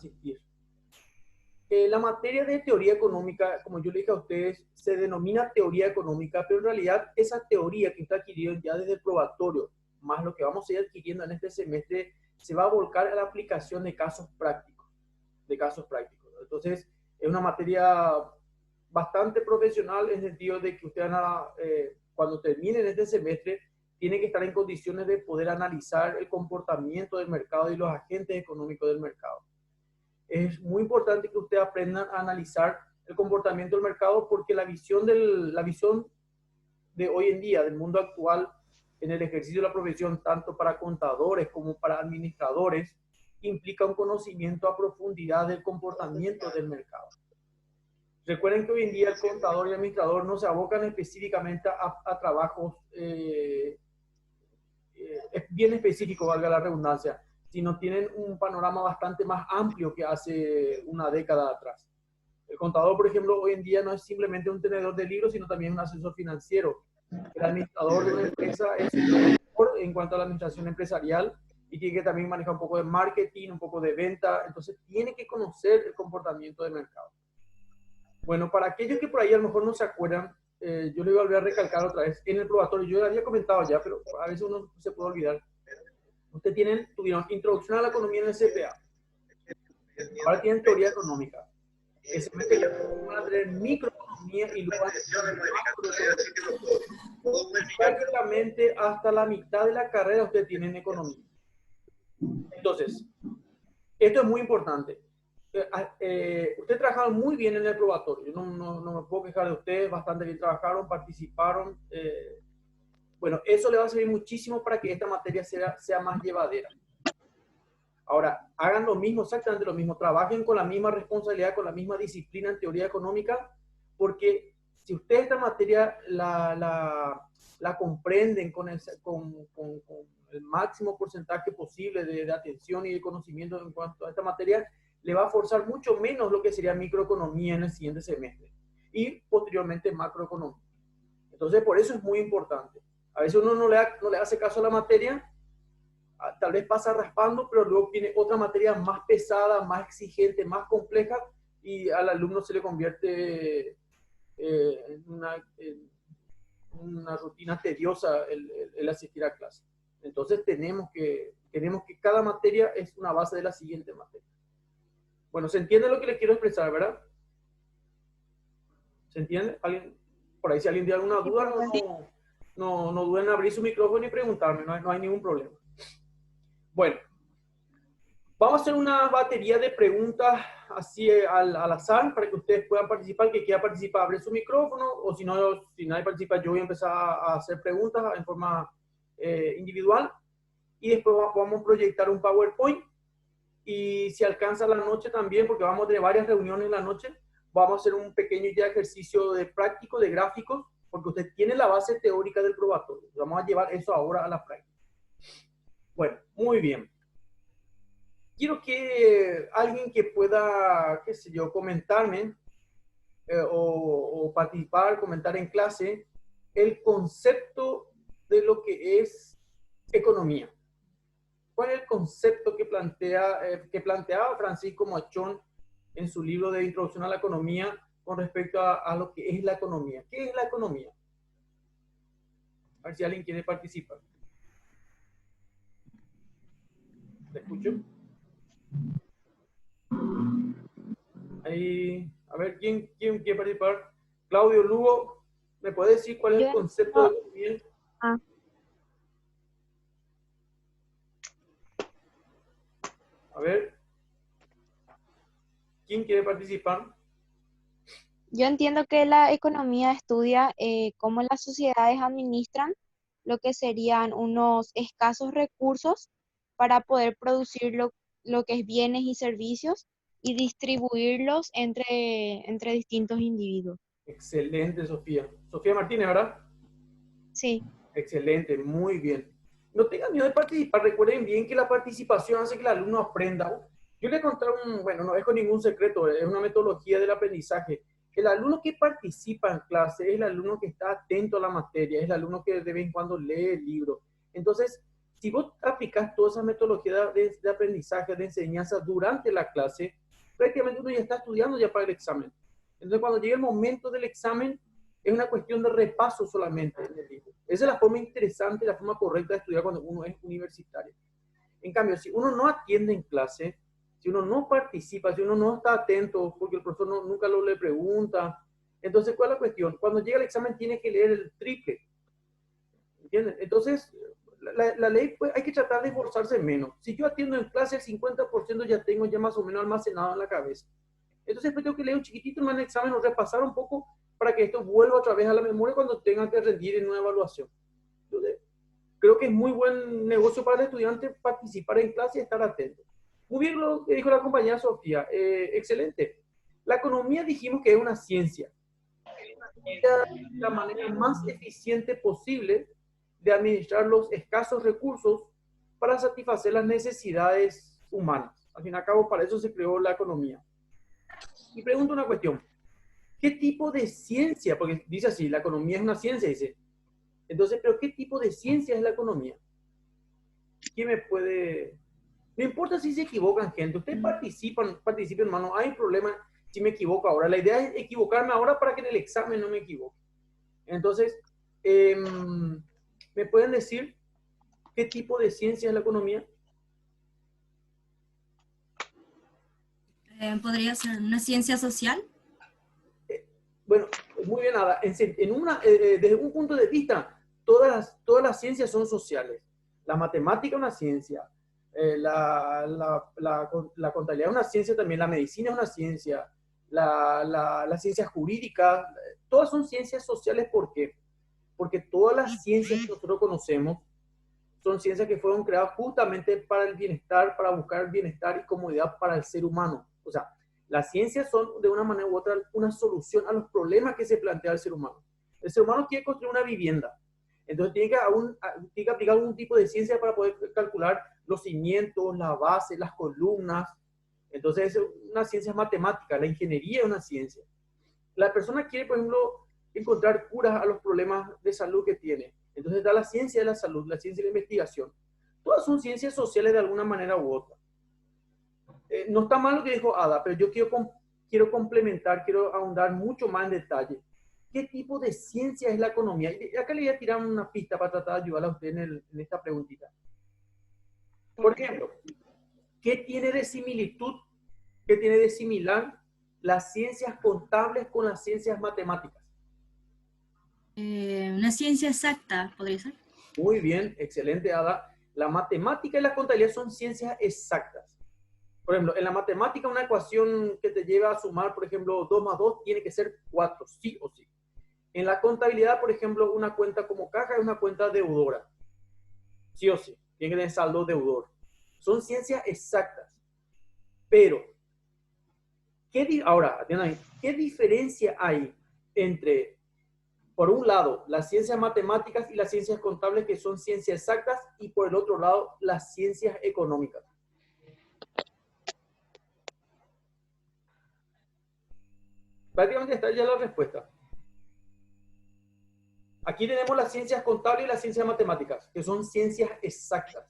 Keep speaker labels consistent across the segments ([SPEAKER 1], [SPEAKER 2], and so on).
[SPEAKER 1] asistir. La materia de teoría económica, como yo le dije a ustedes, se denomina teoría económica, pero en realidad esa teoría que está adquirida ya desde el probatorio, más lo que vamos a ir adquiriendo en este semestre, se va a volcar a la aplicación de casos prácticos, Entonces, es una materia bastante profesional en el sentido de que ustedes cuando terminen este semestre tienen que estar en condiciones de poder analizar el comportamiento del mercado y los agentes económicos del mercado. Es muy importante que ustedes aprendan a analizar el comportamiento del mercado porque la visión de hoy en día, del mundo actual, en el ejercicio de la profesión, tanto para contadores como para administradores, implica un conocimiento a profundidad del comportamiento del mercado. Recuerden que hoy en día el contador y el administrador no se abocan específicamente a trabajos bien específicos, valga la redundancia, sino tienen un panorama bastante más amplio que hace una década atrás. El contador, por ejemplo, hoy en día no es simplemente un tenedor de libros, sino también un asesor financiero. El administrador de una empresa es un mejor en cuanto a la administración empresarial y tiene que también manejar un poco de marketing, un poco de venta, entonces tiene que conocer el comportamiento del mercado. Bueno, para aquellos que por ahí a lo mejor no se acuerdan, yo le voy a volver a recalcar otra vez. En el probatorio, yo le había comentado ya, pero a veces uno se puede olvidar. Ustedes tuvieron introducción a la economía en el CPA. Ahora tienen teoría económica. Ese mes que van a tener microeconomía y luego van a tener macroeconomía. Prácticamente hasta la mitad de la carrera ustedes tienen economía. Entonces, esto es muy importante. Ustedes trabajaron muy bien en el probatorio. Yo no me puedo quejar de ustedes, bastante bien trabajaron, participaron. Bueno, eso le va a servir muchísimo para que esta materia sea más llevadera. Ahora, hagan lo mismo, exactamente lo mismo. Trabajen con la misma responsabilidad, con la misma disciplina en teoría económica, porque si ustedes esta materia la comprenden con el máximo porcentaje posible de atención y de conocimiento en cuanto a esta materia, le va a forzar mucho menos lo que sería microeconomía en el siguiente semestre y posteriormente macroeconomía. Entonces, por eso es muy importante. A veces uno no le hace caso a la materia, tal vez pasa raspando, pero luego viene otra materia más pesada, más exigente, más compleja, y al alumno se le convierte en una rutina tediosa el asistir a clase. Entonces tenemos que cada materia es una base de la siguiente materia. Bueno, ¿se entiende lo que les quiero expresar, verdad? ¿Se entiende? ¿Alguien, por ahí si alguien tiene alguna duda, no duden en abrir su micrófono y preguntarme, no hay ningún problema. Bueno, vamos a hacer una batería de preguntas así al azar para que ustedes puedan participar. El que quiera participar, abre su micrófono, o si nadie participa, yo voy a empezar a hacer preguntas en forma individual y después vamos a proyectar un PowerPoint. Y si alcanza la noche también, porque vamos a tener varias reuniones en la noche, vamos a hacer un pequeño ya ejercicio de práctico, de gráficos, porque usted tiene la base teórica del probatorio. Vamos a llevar eso ahora a la práctica. Bueno, muy bien. Quiero que alguien que pueda, qué sé yo, comentarme o participar, comentar en clase, el concepto de lo que es economía. ¿Cuál es el concepto que planteaba Francisco Machón en su libro de Introducción a la Economía con respecto a lo que es la economía? ¿Qué es la economía? A ver si alguien quiere participar. ¿Te escucho? Ahí, a ver, ¿quién quiere participar? Claudio Lugo, ¿me puede decir cuál es el concepto de economía? A ver, ¿quién quiere participar?
[SPEAKER 2] Yo entiendo que la economía estudia cómo las sociedades administran lo que serían unos escasos recursos para poder producir lo que es bienes y servicios y distribuirlos entre distintos individuos.
[SPEAKER 1] Excelente, Sofía. Sofía Martínez, ¿verdad?
[SPEAKER 2] Sí,
[SPEAKER 1] Excelente, muy bien. No tengan miedo de participar. Recuerden bien que la participación hace que el alumno aprenda. Yo le conté bueno, no dejo ningún secreto, es una metodología del aprendizaje. El alumno que participa en clase es el alumno que está atento a la materia, es el alumno que de vez en cuando lee el libro. Entonces, Si vos aplicás toda esa metodología de aprendizaje, de enseñanza durante la clase, prácticamente uno ya está estudiando ya para el examen. Entonces, cuando llega el momento del examen, es una cuestión de repaso solamente en el libro. Esa es la forma interesante, la forma correcta de estudiar cuando uno es universitario. En cambio, si uno no atiende en clase, si uno no participa, si uno no está atento, porque el profesor nunca lo le pregunta, entonces, ¿cuál es la cuestión? Cuando llega el examen tiene que leer el triple. ¿Entienden? Entonces, la ley, pues, hay que tratar de esforzarse menos. Si yo atiendo en clase, el 50% ya tengo ya más o menos almacenado en la cabeza. Entonces, después tengo que leer un chiquitito más en el examen o repasar un poco para que esto vuelva otra vez a la memoria cuando tenga que rendir en una evaluación. Entonces, creo que es muy buen negocio para el estudiante participar en clase y estar atento. Muy bien lo que dijo la compañera Sofía. Excelente. La economía dijimos que es una ciencia. La manera más eficiente posible de administrar los escasos recursos para satisfacer las necesidades humanas. Al fin y al cabo, para eso se creó la economía. Y pregunto una cuestión. ¿Qué tipo de ciencia? Porque dice así, la economía es una ciencia, dice. Entonces, ¿pero qué tipo de ciencia es la economía? ¿Quién me puede...? No importa si se equivocan, gente. Ustedes participen, hermano. Hay problema si me equivoco ahora. La idea es equivocarme ahora para que en el examen no me equivoque. Entonces, ¿me pueden decir qué tipo de ciencia es la economía?
[SPEAKER 3] ¿Podría ser una ciencia social?
[SPEAKER 1] Bueno, muy bien, Ada. Desde un punto de vista, todas las ciencias son sociales. La matemática es una ciencia, la contabilidad es una ciencia también, la medicina es una ciencia, las ciencias jurídicas, todas son ciencias sociales. ¿Por qué? Porque todas las ciencias que nosotros conocemos son ciencias que fueron creadas justamente para el bienestar, para buscar el bienestar y comodidad para el ser humano. O sea, las ciencias son de una manera u otra una solución a los problemas que se plantea el ser humano. El ser humano quiere construir una vivienda, entonces tiene que aplicar algún tipo de ciencia para poder calcular los cimientos, la base, las columnas. Entonces es una ciencia matemática, la ingeniería es una ciencia. La persona quiere, por ejemplo, encontrar curas a los problemas de salud que tiene. Entonces está la ciencia de la salud, la ciencia de la investigación. Todas son ciencias sociales de alguna manera u otra. No está mal lo que dijo Ada, pero yo quiero complementar, quiero ahondar mucho más en detalle. ¿Qué tipo de ciencia es la economía? Y acá le voy a tirar una pista para tratar de ayudar a usted en esta preguntita. Por ejemplo, ¿qué tiene de similitud, qué tiene de similar las ciencias contables con las ciencias matemáticas?
[SPEAKER 3] Una ciencia exacta, ¿podría ser?
[SPEAKER 1] Muy bien, excelente, Ada. La matemática y la contabilidad son ciencias exactas. Por ejemplo, en la matemática una ecuación que te lleva a sumar, por ejemplo, 2 más 2 tiene que ser 4, sí o sí. En la contabilidad, por ejemplo, una cuenta como caja es una cuenta deudora. Sí o sí, tiene que tener saldo deudor. Son ciencias exactas. Pero, ahora, ¿qué diferencia hay entre, por un lado, las ciencias matemáticas y las ciencias contables, que son ciencias exactas, y por el otro lado, las ciencias económicas? Prácticamente está ya la respuesta. Aquí tenemos las ciencias contables y las ciencias matemáticas, que son ciencias exactas.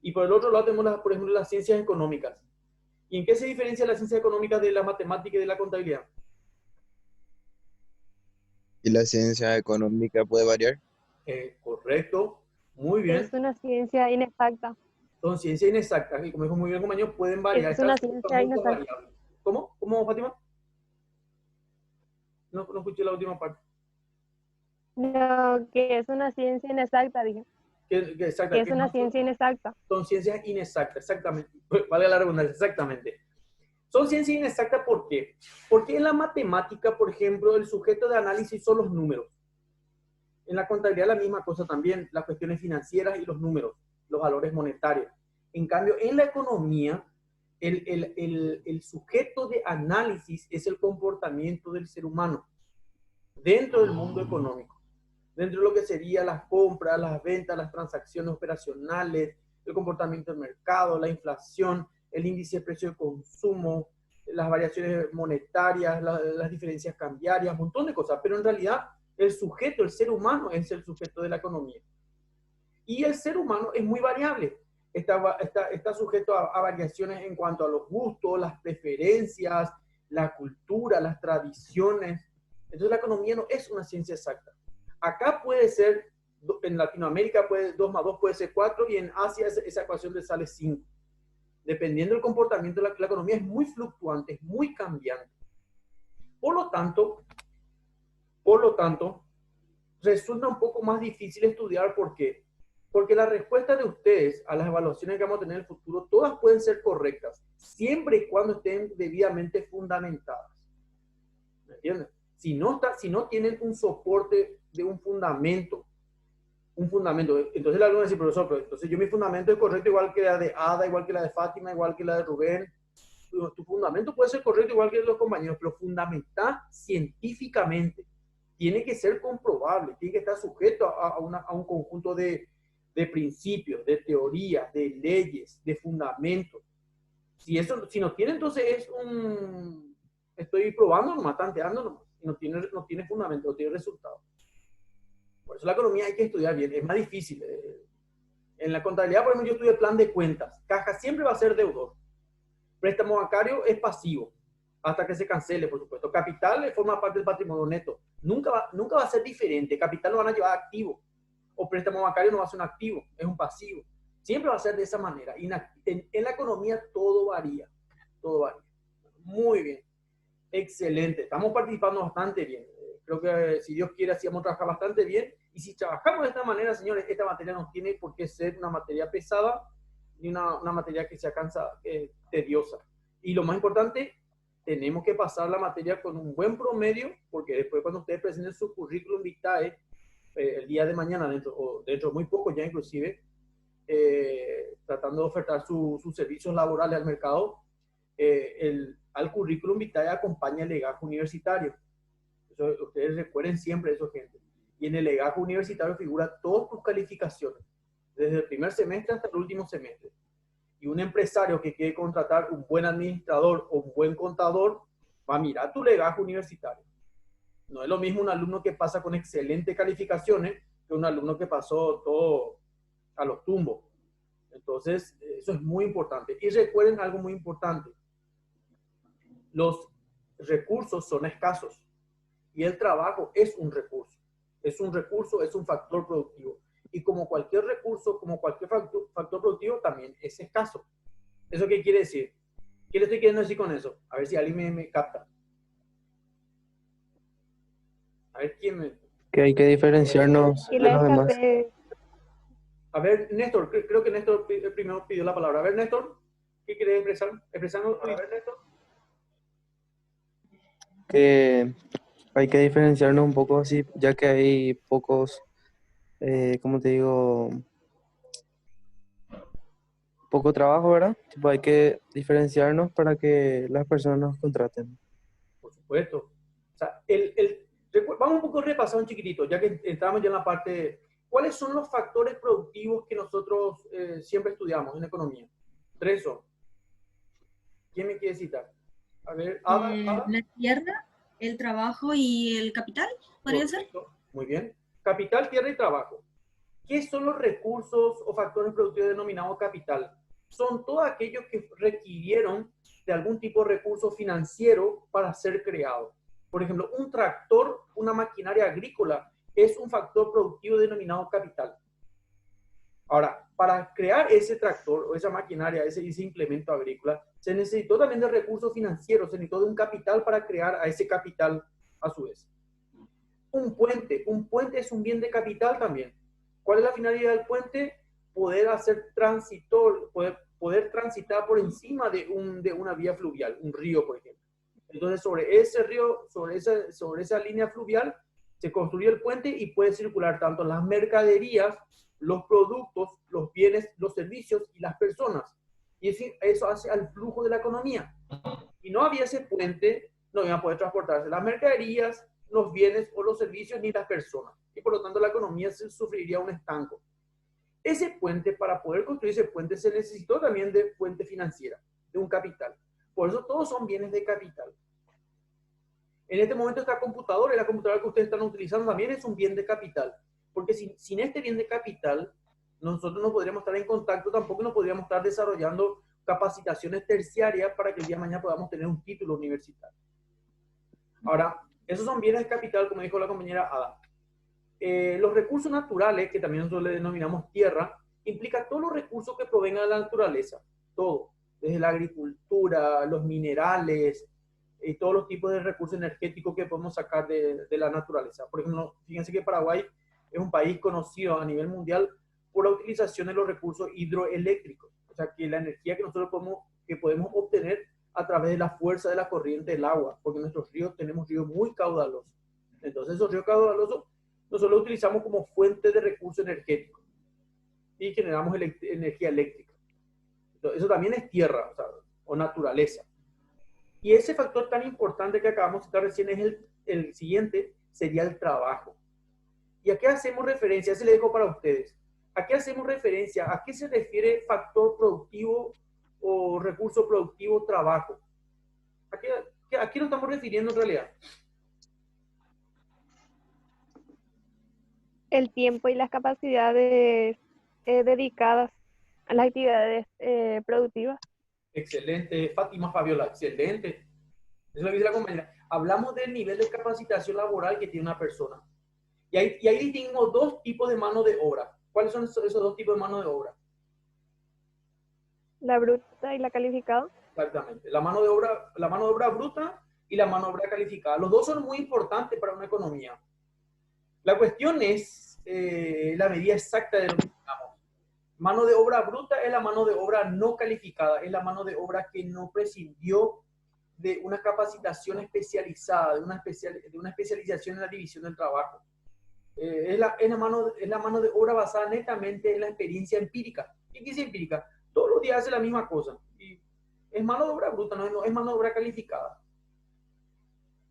[SPEAKER 1] Y por el otro lado tenemos, por ejemplo, las ciencias económicas. ¿Y en qué se diferencia la ciencia económica de la matemática y de la contabilidad?
[SPEAKER 4] ¿Y la ciencia económica puede variar?
[SPEAKER 1] Correcto, muy
[SPEAKER 5] Es
[SPEAKER 1] bien.
[SPEAKER 5] una ciencia inexacta.
[SPEAKER 1] Son ciencias inexactas y, como dijo muy bien el compañero, pueden variar.
[SPEAKER 5] Es una
[SPEAKER 1] Están
[SPEAKER 5] ciencia
[SPEAKER 1] muchas
[SPEAKER 5] inexacta.
[SPEAKER 1] variables. ¿Cómo? ¿Cómo, Fátima? No escuché la última parte.
[SPEAKER 5] No, que es una ciencia inexacta, dije. Que es una ciencia inexacta.
[SPEAKER 1] Son ciencias inexactas, exactamente. Vale la redundancia, exactamente. Son ciencias inexactas, ¿por qué? Porque en la matemática, por ejemplo, el sujeto de análisis son los números. En la contabilidad la misma cosa también, las cuestiones financieras y los números, los valores monetarios. En cambio, en la economía, el sujeto de análisis es el comportamiento del ser humano dentro del mundo económico. Dentro de lo que serían las compras, las ventas, las transacciones operacionales, el comportamiento del mercado, la inflación, el índice de precio de consumo, las variaciones monetarias, las diferencias cambiarias, un montón de cosas. Pero en realidad el sujeto, el ser humano, es el sujeto de la economía. Y el ser humano es muy variable. Está sujeto a variaciones en cuanto a los gustos, las preferencias, la cultura, las tradiciones. Entonces la economía no es una ciencia exacta. Acá puede ser, en Latinoamérica 2 más 2 puede ser 4 y en Asia esa ecuación te sale 5. Dependiendo del comportamiento, la economía es muy fluctuante, es muy cambiante. Por lo tanto, resulta un poco más difícil estudiar. ¿Por qué? Porque la respuesta de ustedes a las evaluaciones que vamos a tener en el futuro, todas pueden ser correctas, siempre y cuando estén debidamente fundamentadas. ¿Me entienden? Si no tienen un soporte de un fundamento, entonces el alumno dice, profesor, pero entonces mi fundamento es correcto igual que la de Ada, igual que la de Fátima, igual que la de Rubén. Tu fundamento puede ser correcto igual que el de los compañeros, pero fundamentar científicamente. Tiene que ser comprobable, tiene que estar sujeto a un conjunto de principios, de teorías, de leyes, de fundamentos. Si no tiene, entonces estoy probando nomás, tanteando nomás, y no tiene fundamento, no tiene resultado. Por eso la economía hay que estudiar bien, es más difícil. En la contabilidad, por ejemplo, yo estudié plan de cuentas. Caja siempre va a ser deudor. Préstamo bancario es pasivo, hasta que se cancele, por supuesto. Capital forma parte del patrimonio neto. Nunca va a ser diferente. Capital lo van a llevar a activo. O préstamo bancario no va a ser un activo, es un pasivo. Siempre va a ser de esa manera. Y en la economía todo varía. Todo varía. Muy bien. Excelente. Estamos participando bastante bien. Creo que si Dios quiere, así vamos a trabajar bastante bien. Y si trabajamos de esta manera, señores, esta materia no tiene por qué ser una materia pesada ni una materia que sea tediosa. Y lo más importante, tenemos que pasar la materia con un buen promedio, porque después cuando ustedes presenten su currículum vitae, el día de mañana, dentro de muy poco ya inclusive, tratando de ofertar sus servicios laborales al mercado, al currículum vitae acompaña el legajo universitario. Eso, ustedes recuerden siempre eso, gente. Y en el legajo universitario figura todas tus calificaciones, desde el primer semestre hasta el último semestre. Y un empresario que quiere contratar un buen administrador o un buen contador va a mirar tu legajo universitario. No es lo mismo un alumno que pasa con excelentes calificaciones que un alumno que pasó todo a los tumbos. Entonces, eso es muy importante. Y recuerden algo muy importante. Los recursos son escasos y el trabajo es un recurso. Es un recurso, es un factor productivo. Y como cualquier recurso, como cualquier factor productivo, también es escaso. ¿Eso qué quiere decir? ¿Qué le estoy queriendo decir con eso? A ver si alguien me capta. A ver quién me...
[SPEAKER 4] Que hay que diferenciarnos de los demás.
[SPEAKER 1] A ver, Néstor, creo que Néstor primero pidió la palabra. A ver, Néstor, ¿qué quieres expresar? Expresando. A ver, Néstor.
[SPEAKER 4] Que hay que diferenciarnos un poco así, ya que hay pocos, ¿cómo te digo? Poco trabajo, ¿verdad? Tipo, hay que diferenciarnos para que las personas nos contraten.
[SPEAKER 1] Por supuesto. O sea, vamos un poco a repasar un chiquitito, ya que entramos ya en la parte... ¿Cuáles son los factores productivos que nosotros siempre estudiamos en economía? 3 son. ¿Quién me quiere citar? A ver, Ada.
[SPEAKER 3] La tierra, el trabajo y el capital, ¿podría ser?
[SPEAKER 1] Muy bien. Capital, tierra y trabajo. ¿Qué son los recursos o factores productivos denominados capital? Son todos aquellos que requirieron de algún tipo de recurso financiero para ser creado. Por ejemplo, un tractor, una maquinaria agrícola, es un factor productivo denominado capital. Ahora, para crear ese tractor o esa maquinaria, ese implemento agrícola, se necesitó también de recursos financieros, se necesitó de un capital para crear a ese capital a su vez. Un puente es un bien de capital también. ¿Cuál es la finalidad del puente? Poder hacer tránsito, poder transitar por encima de una vía fluvial, un río, por ejemplo. Entonces, sobre ese río, sobre esa línea fluvial, se construye el puente y puede circular tanto las mercaderías, los productos, los bienes, los servicios y las personas. Y eso hace al flujo de la economía. Y no había ese puente, no iban a poder transportarse las mercaderías, los bienes o los servicios ni las personas. Y por lo tanto la economía sufriría un estanco. Ese puente, para poder construir ese puente, se necesitó también de fuente financiera, de un capital. Por eso todos son bienes de capital. En este momento esta computadora, y la computadora que ustedes están utilizando también es un bien de capital. Porque sin este bien de capital, nosotros no podríamos estar en contacto, tampoco no podríamos estar desarrollando capacitaciones terciarias para que el día de mañana podamos tener un título universitario. Ahora, esos son bienes de capital, como dijo la compañera Ada. Los recursos naturales, que también nosotros le denominamos tierra, implica todos los recursos que provengan de la naturaleza, todo, desde la agricultura, los minerales, y todos los tipos de recursos energéticos que podemos sacar de la naturaleza. Por ejemplo, fíjense que Paraguay es un país conocido a nivel mundial por la utilización de los recursos hidroeléctricos, o sea, que la energía que nosotros podemos obtener a través de la fuerza de la corriente del agua, porque nuestros ríos tenemos ríos muy caudalosos. Entonces, esos ríos caudalosos nosotros los utilizamos como fuente de recursos energéticos y generamos energía eléctrica. Entonces, eso también es tierra, o naturaleza. Y ese factor tan importante que acabamos de citar recién es el siguiente, sería el trabajo. ¿Y a qué hacemos referencia? Ese le dejo para ustedes. ¿A qué hacemos referencia? ¿A qué se refiere factor productivo o recurso productivo trabajo? ¿A qué nos estamos refiriendo en realidad?
[SPEAKER 5] El tiempo y las capacidades dedicadas a las actividades productivas.
[SPEAKER 1] Excelente, Fátima Fabiola, excelente. Eso es lo que dice la compañera. Hablamos del nivel de capacitación laboral que tiene una persona. Y ahí distinguimos dos tipos de mano de obra. ¿Cuáles son esos dos tipos de mano de obra?
[SPEAKER 5] La bruta y la calificada.
[SPEAKER 1] Exactamente. La mano de obra bruta y la mano de obra calificada. Los dos son muy importantes para una economía. La cuestión es la medida exacta de lo que digamos. Mano de obra bruta es la mano de obra no calificada, es la mano de obra que no prescindió de una capacitación especializada, de una especialización en la división del trabajo. Es la mano de obra basada netamente en la experiencia empírica. ¿Qué es empírica? Todos los días hace la misma cosa. Y es mano de obra bruta, no es mano de obra calificada.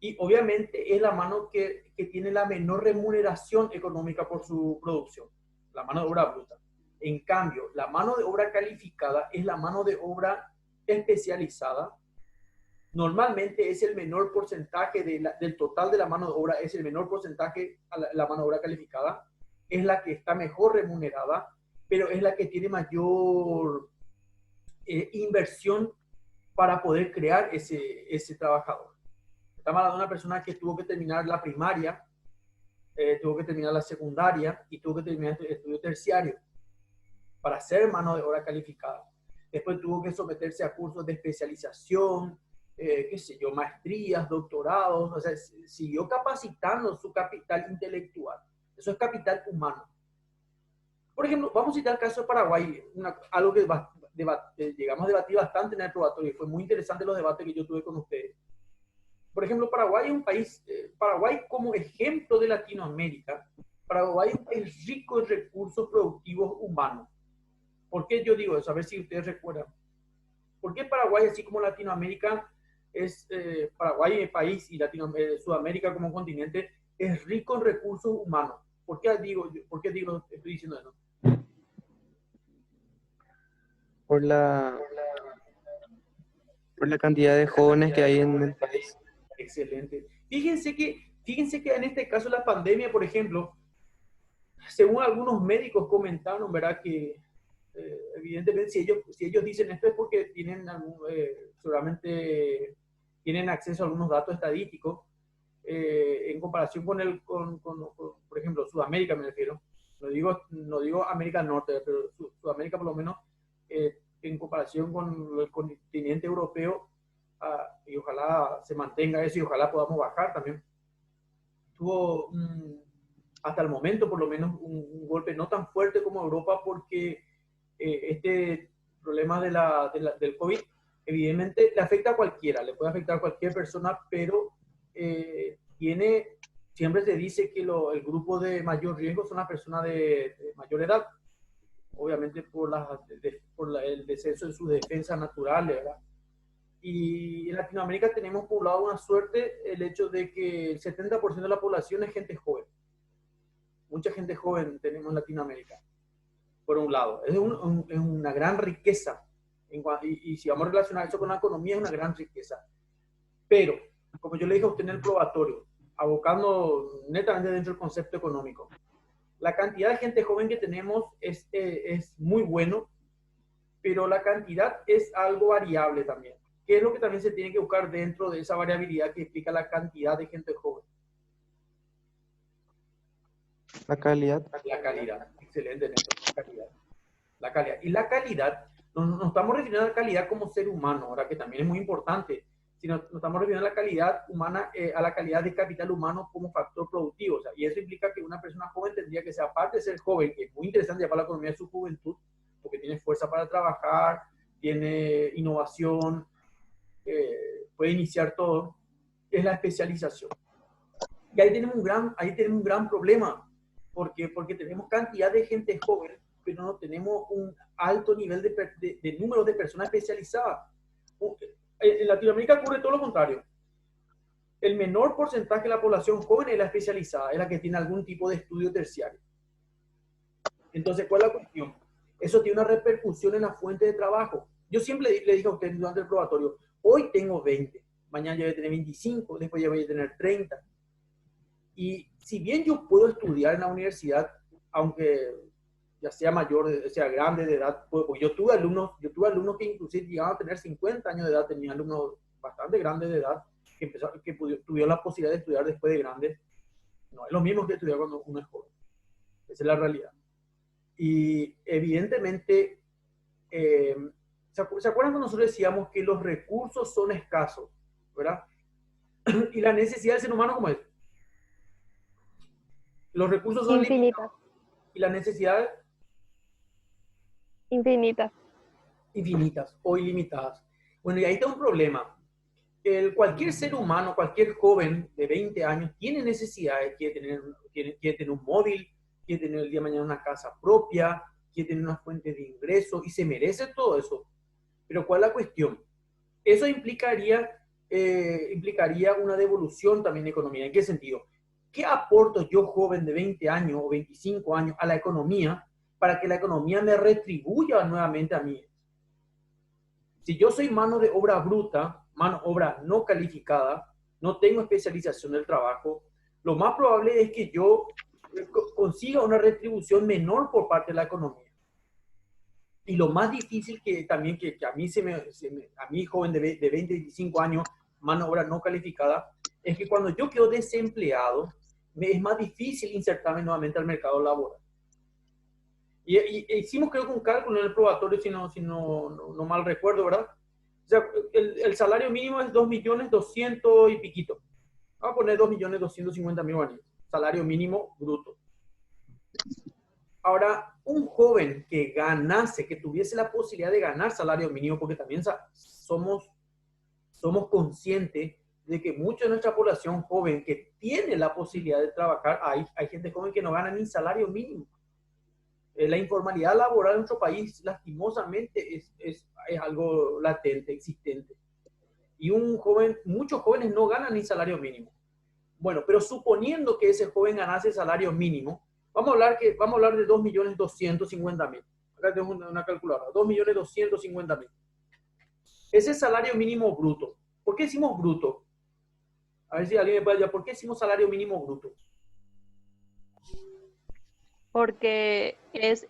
[SPEAKER 1] Y obviamente es la mano que tiene la menor remuneración económica por su producción, la mano de obra bruta. En cambio, la mano de obra calificada es la mano de obra especializada. Normalmente es el menor porcentaje del total de la mano de obra, es el menor porcentaje a la mano de obra calificada. Es la que está mejor remunerada, pero es la que tiene mayor inversión para poder crear ese trabajador. Estamos hablando de una persona que tuvo que terminar la primaria, tuvo que terminar la secundaria y tuvo que terminar el estudio terciario para ser mano de obra calificada. Después tuvo que someterse a cursos de especialización, maestrías, doctorados, o sea, siguió capacitando su capital intelectual. Eso es capital humano. Por ejemplo, vamos a citar el caso de Paraguay, algo que llegamos a debatir bastante en el probatorio, y fue muy interesante los debates que yo tuve con ustedes. Por ejemplo, Paraguay es un país, Paraguay como ejemplo de Latinoamérica, Paraguay es un país rico en recursos productivos humanos. ¿Por qué yo digo eso? A ver si ustedes recuerdan. ¿Por qué Paraguay, así como Latinoamérica, Paraguay es país y Sudamérica como continente, es rico en recursos humanos? ¿Por qué estoy diciendo eso?
[SPEAKER 4] Por la cantidad de jóvenes que hay en el país.
[SPEAKER 1] Excelente. Fíjense que en este caso la pandemia, por ejemplo, según algunos médicos comentaron, ¿verdad? Que evidentemente si ellos dicen esto es porque tienen seguramente tienen acceso a algunos datos estadísticos en comparación con, por ejemplo, Sudamérica me refiero. No digo América Norte, pero Sudamérica por lo menos en comparación con el continente europeo, y ojalá se mantenga eso y ojalá podamos bajar también. Tuvo hasta el momento por lo menos un golpe no tan fuerte como Europa porque este problema del COVID evidentemente le afecta a cualquiera, le puede afectar a cualquier persona, pero siempre se dice que el grupo de mayor riesgo son las personas de mayor edad, obviamente por el descenso de sus defensas naturales, ¿verdad? Y en Latinoamérica tenemos poblado una suerte el hecho de que el 70% de la población es gente joven. Mucha gente joven tenemos en Latinoamérica, por un lado. Es una gran riqueza. Y si vamos a relacionar eso con la economía, es una gran riqueza. Pero, como yo le dije a usted en el probatorio, abocando netamente dentro del concepto económico, La cantidad de gente joven que tenemos es muy bueno, pero la cantidad es algo variable también. ¿Qué es lo que también se tiene que buscar dentro de esa variabilidad que explica la cantidad de gente joven?
[SPEAKER 4] La calidad.
[SPEAKER 1] La calidad. Excelente, Néstor. La calidad. La calidad. Y la calidad, no estamos refiriendo a la calidad como ser humano, ahora que también es muy importante, sino nos estamos refiriendo a la calidad humana, a la calidad de capital humano como factor productivo. O sea, y eso implica que una persona joven tendría que ser, aparte de ser joven, que es muy interesante para la economía de su juventud, porque tiene fuerza para trabajar, tiene innovación, puede iniciar todo, es la especialización. Y ahí tenemos un gran problema, porque tenemos cantidad de gente joven, pero no tenemos un alto nivel de número de personas especializadas. En Latinoamérica ocurre todo lo contrario. El menor porcentaje de la población joven es la especializada, es la que tiene algún tipo de estudio terciario. Entonces, ¿cuál es la cuestión? Eso tiene una repercusión en la fuente de trabajo. Yo siempre le dije a usted durante el probatorio, hoy tengo 20, mañana ya voy a tener 25, después ya voy a tener 30. Y si bien yo puedo estudiar en la universidad, aunque ya sea mayor, sea grande de edad, porque yo tuve alumnos que inclusive llegaban a tener 50 años de edad, tenía alumnos bastante grandes de edad, que tuvieron la posibilidad de estudiar después de grandes. No es lo mismo que estudiar cuando uno es joven. Esa es la realidad. Y evidentemente, ¿se acuerdan cuando nosotros decíamos que los recursos son escasos, ¿verdad? Y la necesidad del ser humano, ¿cómo es? Los recursos son
[SPEAKER 5] infinitas.
[SPEAKER 1] Y las necesidades
[SPEAKER 5] infinitas
[SPEAKER 1] o ilimitadas. Bueno, y ahí está un problema. Cualquier ser humano, cualquier joven de 20 años tiene necesidades, quiere tener un móvil, quiere tener el día de mañana una casa propia, quiere tener una fuente de ingreso y se merece todo eso. Pero ¿cuál es la cuestión? Eso implicaría una devolución también de economía. ¿En qué sentido? ¿Qué aporto yo, joven de 20 años o 25 años, a la economía para que la economía me retribuya nuevamente a mí? Si yo soy mano de obra bruta, mano de obra no calificada, no tengo especialización del trabajo, lo más probable es que yo consiga una retribución menor por parte de la economía. Y lo más difícil que también que a mí a mí joven de 20, 25 años, mano de obra no calificada, es que cuando yo quedo desempleado, me es más difícil insertarme nuevamente al mercado laboral. Y hicimos creo que un cálculo en el probatorio, si no mal recuerdo, ¿verdad? O sea, el salario mínimo es 2.200.000 y piquito. Vamos a poner 2.250.000 guaraníes. Salario mínimo bruto. Ahora, un joven que ganase, que tuviese la posibilidad de ganar salario mínimo, porque también somos conscientes de que mucha de nuestra población joven que tiene la posibilidad de trabajar, hay gente joven que no gana ni salario mínimo. La informalidad laboral en nuestro país, lastimosamente, es algo latente, existente. Y muchos jóvenes no ganan ni salario mínimo. Bueno, pero suponiendo que ese joven ganase salario mínimo, vamos a hablar de 2.250.000. Acá tengo una calculadora, 2.250.000. Ese salario mínimo bruto. ¿Por qué decimos bruto? A ver si alguien me puede decir, ¿por qué decimos salario mínimo bruto?
[SPEAKER 6] Porque es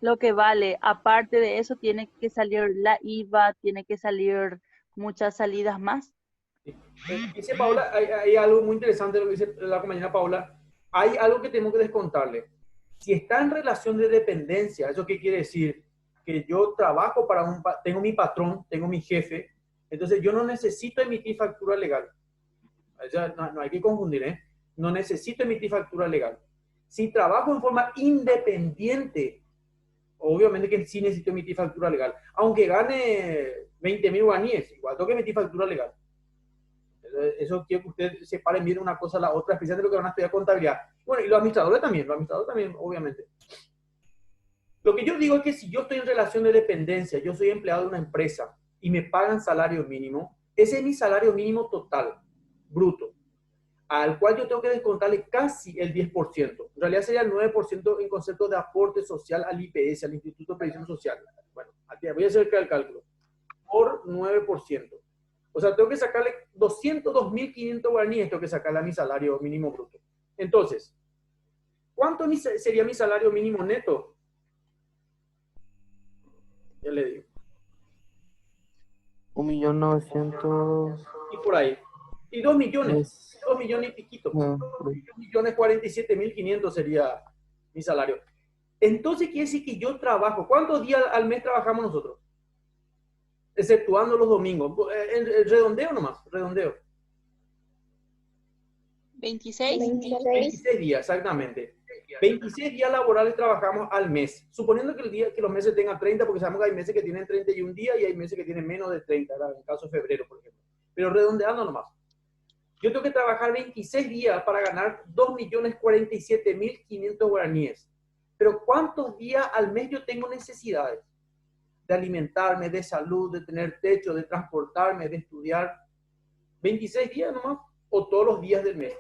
[SPEAKER 6] lo que vale. Aparte de eso, tiene que salir la IVA, tiene que salir muchas salidas más.
[SPEAKER 1] Dice Paula, hay algo muy interesante lo que dice la compañera Paula. Hay algo que tenemos que descontarle. Si está en relación de dependencia, ¿eso qué quiere decir? Que yo trabajo tengo mi patrón, tengo mi jefe, entonces yo no necesito emitir factura legal. No hay que confundir, ¿eh? No necesito emitir factura legal. Si trabajo en forma independiente, obviamente que sí necesito emitir factura legal. Aunque gane 20.000 guaraníes, igual tengo que emitir factura legal. Eso quiero que ustedes separen bien una cosa a la otra, especialmente lo que van a estudiar contabilidad. Bueno, y los administradores también, obviamente. Lo que yo digo es que si yo estoy en relación de dependencia, yo soy empleado de una empresa y me pagan salario mínimo, ese es mi salario mínimo total, bruto, al cual yo tengo que descontarle casi el 10%. En realidad sería el 9% en concepto de aporte social al IPS, al Instituto de Previsión Social. Bueno, aquí voy a hacer el cálculo. Por 9%. O sea, tengo que sacarle 202.500 guaraníes, tengo que sacarle a mi salario mínimo bruto. Entonces, ¿cuánto sería mi salario mínimo neto? Ya le digo.
[SPEAKER 4] 1.900.000.
[SPEAKER 1] Y por ahí. Y 2 millones. 2 millones y piquito.
[SPEAKER 4] No,
[SPEAKER 1] 2.047.500 sería mi salario. Entonces quiere decir que yo trabajo. ¿Cuántos días al mes trabajamos nosotros? Exceptuando los domingos. Redondeo nomás, redondeo.
[SPEAKER 2] 26.
[SPEAKER 1] 26 días, exactamente. 26 días laborales trabajamos al mes. Suponiendo que los meses tengan 30, porque sabemos que hay meses que tienen 31 días y hay meses que tienen menos de 30, ¿verdad? En el caso de febrero, por ejemplo. Pero redondeando nomás. Yo tengo que trabajar 26 días para ganar 2.047.500 guaraníes. Pero ¿cuántos días al mes yo tengo necesidades? De alimentarme, de salud, de tener techo, de transportarme, de estudiar. 26 días nomás, o todos los días del mes.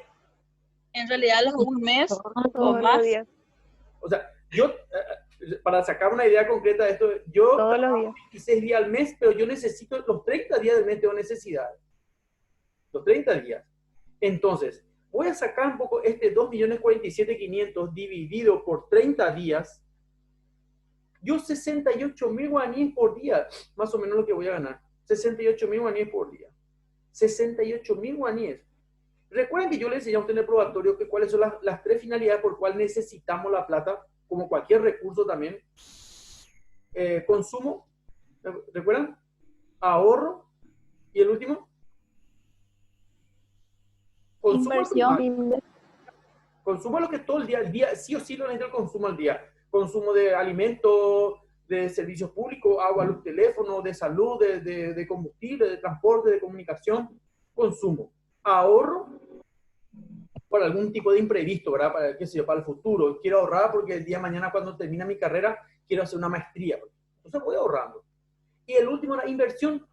[SPEAKER 6] En realidad es un mes o
[SPEAKER 5] Todos
[SPEAKER 6] más.
[SPEAKER 5] los días.
[SPEAKER 1] O sea, yo, para sacar una idea concreta de esto, yo
[SPEAKER 5] Todos los
[SPEAKER 1] trabajo
[SPEAKER 5] días.
[SPEAKER 1] 26 días al mes, pero yo necesito, los 30 días del mes tengo necesidades. Los 30 días. Entonces, voy a sacar un poco este 2.047.500 dividido por 30 días. Yo 68.000 guaraníes por día, más o menos lo que voy a ganar. 68.000 guaraníes por día. 68.000 guaraníes. Recuerden que yo les enseñé a ustedes en el probatorio que cuáles son las tres finalidades por cuales necesitamos la plata, como cualquier recurso también. Consumo, ¿recuerdan? Ahorro, y el último. Consumo.
[SPEAKER 2] Inversión.
[SPEAKER 1] Consumo lo que todo el día, sí o sí lo necesito el consumo al día. Consumo de alimentos, de servicios públicos, agua, luz, teléfono, de salud, de combustible, de transporte, de comunicación. Consumo. Ahorro para algún tipo de imprevisto, ¿verdad? Para, qué sé yo, para el futuro. Quiero ahorrar porque el día de mañana cuando termine mi carrera quiero hacer una maestría. Entonces voy ahorrando. Y el último, la inversión,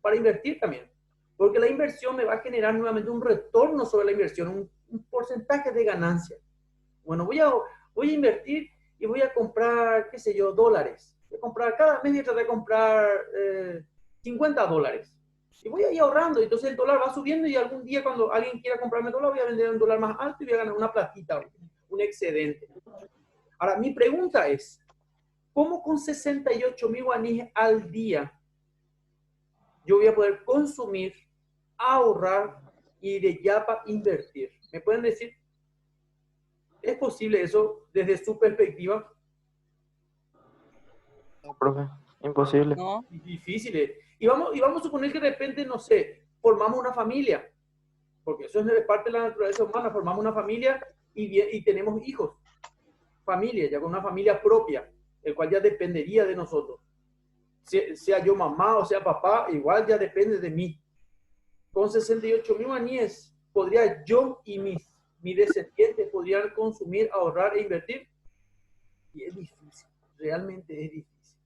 [SPEAKER 1] para invertir también. Porque la inversión me va a generar nuevamente un retorno sobre la inversión, un porcentaje de ganancia. Bueno, voy a invertir y voy a comprar, qué sé yo, dólares. Voy a comprar, cada mes voy a tratar de comprar $50. Y voy a ir ahorrando. Entonces el dólar va subiendo y algún día cuando alguien quiera comprarme dólar, voy a vender un dólar más alto y voy a ganar una platita, un excedente. Ahora, mi pregunta es, ¿cómo con 68.000 guaraníes al día yo voy a poder consumir, ahorrar y de ya para invertir? ¿Me pueden decir? ¿Es posible eso desde su perspectiva?
[SPEAKER 4] No, profe, imposible.
[SPEAKER 6] No.
[SPEAKER 1] Difícil. Y vamos a suponer que de repente, no sé, formamos una familia, porque eso es parte de la naturaleza humana, formamos una familia y tenemos hijos, familia, ya con una familia propia, el cual ya dependería de nosotros. Sea yo mamá o sea papá, igual ya depende de mí. Con 68.000 guaraníes, ¿podría yo y mis descendientes podrían consumir, ahorrar e invertir? Y es difícil, realmente es difícil.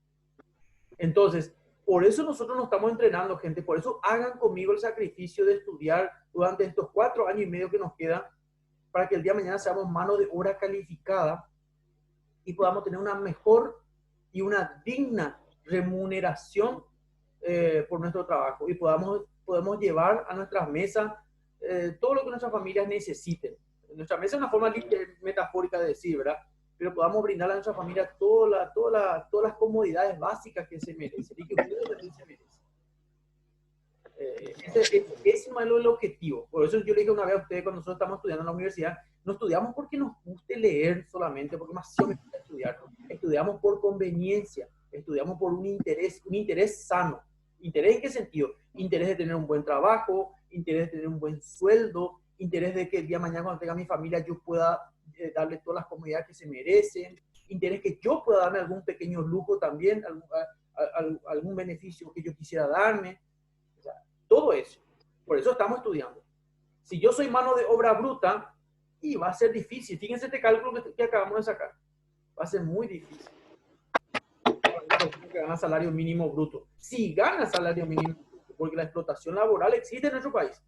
[SPEAKER 1] Entonces, por eso nosotros nos estamos entrenando, gente. Por eso hagan conmigo el sacrificio de estudiar durante estos 4 años y medio que nos quedan, para que el día de mañana seamos mano de obra calificada y podamos tener una mejor y una digna remuneración por nuestro trabajo y podemos llevar a nuestras mesas todo lo que nuestras familias necesiten. Nuestra mesa es una forma metafórica de decir, ¿verdad? Pero podamos brindar a nuestra familia todas las comodidades básicas que se merecen y que ustedes también se merecen. Ese es el objetivo. Por eso yo le dije una vez a ustedes cuando nosotros estamos estudiando en la universidad, no estudiamos porque nos guste leer solamente, porque más sí me gusta estudiar. Estudiamos por conveniencia, estudiamos por un interés sano. ¿Interés en qué sentido? Interés de tener un buen trabajo, interés de tener un buen sueldo, interés de que el día de mañana cuando tenga mi familia yo pueda darle todas las comodidades que se merecen, interés que yo pueda darme algún pequeño lujo también, algún beneficio que yo quisiera darme. O sea, todo eso. Por eso estamos estudiando. Si yo soy mano de obra bruta, y va a ser difícil. Fíjense este cálculo que acabamos de sacar. Va a ser muy difícil. Que gana salario mínimo bruto. Si gana salario mínimo bruto, porque la explotación laboral existe en nuestro país.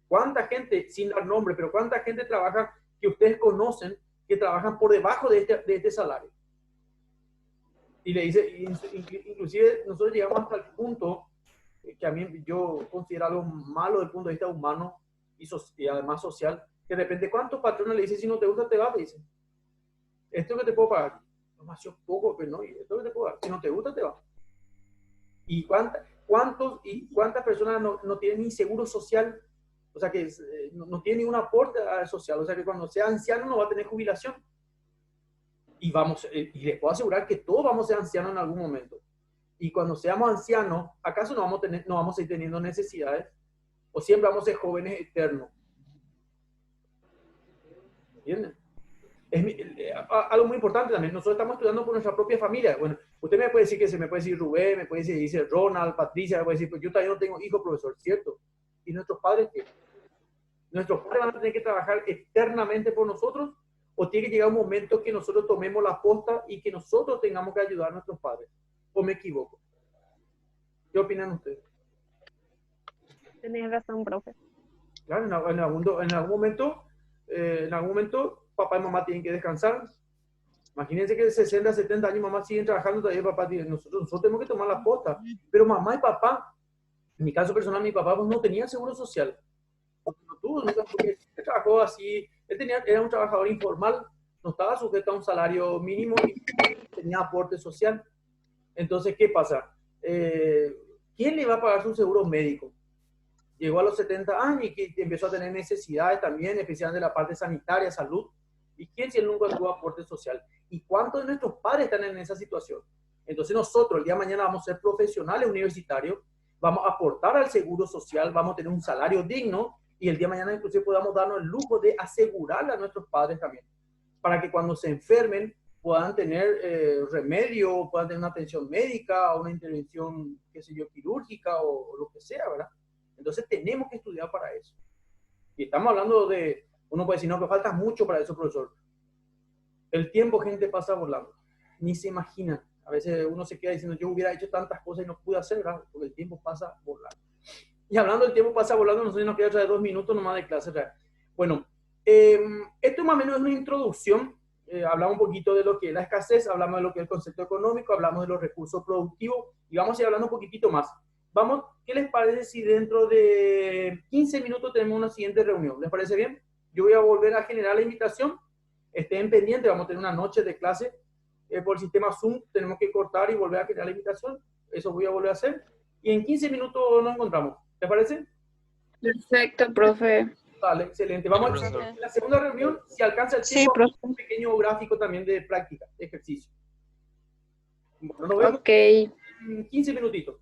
[SPEAKER 1] ¿Cuánta gente, sin dar nombre, pero cuánta gente trabaja que ustedes conocen que trabajan por debajo de este salario? Y le dice, inclusive nosotros llegamos hasta el punto que a mí yo considero algo malo desde el punto de vista humano y además social, Que de repente, ¿cuántos patrones le dicen si no te gusta te vas? Te dicen, esto que te puedo pagar, demasiado poco, pero no, esto que te puedo dar, si no te gusta te vas. ¿Y cuántas personas no tienen ni seguro social? O sea, que no tiene ningún aporte social. O sea, que cuando sea anciano no va a tener jubilación. Y les puedo asegurar que todos vamos a ser ancianos en algún momento. Y cuando seamos ancianos, ¿acaso no vamos a ir teniendo necesidades? ¿O siempre vamos a ser jóvenes eternos? ¿Entienden? Algo muy importante también, nosotros estamos estudiando por nuestra propia familia. Bueno, usted me puede decir que se me puede decir Rubén, me puede decir Ronald, Patricia, me puede decir, pues yo todavía no tengo hijo, profesor, ¿cierto? ¿Y nuestros padres qué? ¿Nuestros padres van a tener que trabajar eternamente por nosotros? ¿O tiene que llegar un momento que nosotros tomemos la posta y que nosotros tengamos que ayudar a nuestros padres? ¿O me equivoco? ¿Qué opinan ustedes?
[SPEAKER 5] Tenés razón, profe.
[SPEAKER 1] Claro, en algún momento, papá y mamá tienen que descansar. Imagínense que de 60, 70 años mamá siguen trabajando, todavía papá tiene, nosotros tenemos que tomar la posta. Pero mamá y papá, en mi caso personal, mi papá pues, no tenía seguro social. No tuvo, nunca, porque él trabajó así, era un trabajador informal, no estaba sujeto a un salario mínimo y tenía aporte social. Entonces, ¿qué pasa? ¿Quién le va a pagar su seguro médico? Llegó a los 70 años y que empezó a tener necesidades también, especialmente de la parte sanitaria, salud. ¿Y quién si él nunca tuvo aporte social? ¿Y cuántos de nuestros padres están en esa situación? Entonces nosotros el día de mañana vamos a ser profesionales universitarios, vamos a aportar al seguro social, vamos a tener un salario digno y el día de mañana inclusive podamos darnos el lujo de asegurarle a nuestros padres también, para que cuando se enfermen puedan tener remedio, puedan tener una atención médica o una intervención, qué sé yo, quirúrgica o lo que sea, ¿verdad? Entonces tenemos que estudiar para eso. Y estamos hablando de, uno puede decir, no, pero falta mucho para eso, profesor. El tiempo, gente, pasa volando. Ni se imagina. A veces uno se queda diciendo, yo hubiera hecho tantas cosas y no pude hacer, ¿verdad? Porque el tiempo pasa volando. Y hablando del tiempo pasa volando, nosotros nos queda traer 2 minutos nomás de clase. Bueno, esto más o menos es una introducción. Hablamos un poquito de lo que es la escasez, hablamos de lo que es el concepto económico, hablamos de los recursos productivos y vamos a ir hablando un poquitito más. Vamos, ¿qué les parece si dentro de 15 minutos tenemos una siguiente reunión? ¿Les parece bien? Yo voy a volver a generar la invitación. Estén pendientes, vamos a tener una noche de clase por el sistema Zoom. Tenemos que cortar y volver a generar la invitación. Eso voy a volver a hacer. Y en 15 minutos nos encontramos. ¿Les parece?
[SPEAKER 7] Perfecto, profe.
[SPEAKER 1] Vale, excelente. Vamos a la segunda reunión. Si alcanza el tiempo,
[SPEAKER 7] Sí, profe.
[SPEAKER 1] un pequeño gráfico también de práctica, de ejercicio. Bueno, nos vemos
[SPEAKER 7] Ok.
[SPEAKER 1] en 15 minutitos.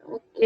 [SPEAKER 7] Ok.